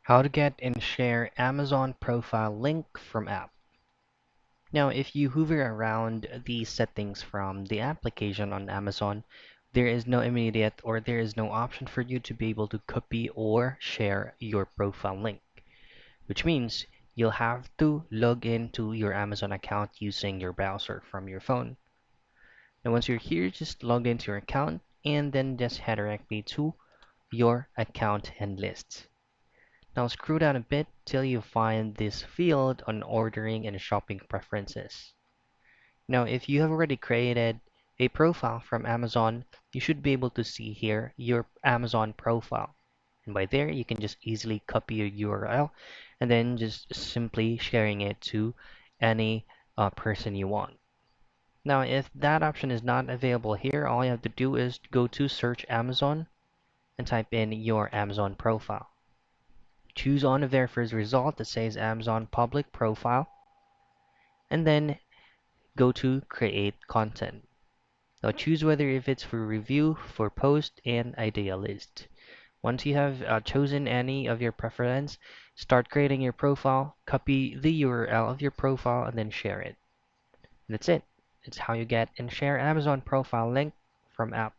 How to get and share Amazon profile link from app. Now, if you hover around the settings from the application on Amazon, there is no immediate or there is no option for you to be able to copy or share your profile link, which means you'll have to log into your Amazon account using your browser from your phone. Now, once you're here, just log into your account and then just head directly to your account and lists. Now scroll down a bit till you find this field on ordering and shopping preferences. Now, if you have already created a profile from Amazon, you should be able to see here your Amazon profile. And by there, you can just easily copy your URL and then just simply sharing it to any person you want. Now, if that option is not available here, all you have to do is go to search Amazon and type in your Amazon profile. Choose on the very first result that says Amazon public profile, and then go to create content. Now choose whether if it's for review, for post, and idea list. Once you have chosen any of your preference, start creating your profile, copy the URL of your profile, and then share it. And that's it. It's how you get and share Amazon profile link from app.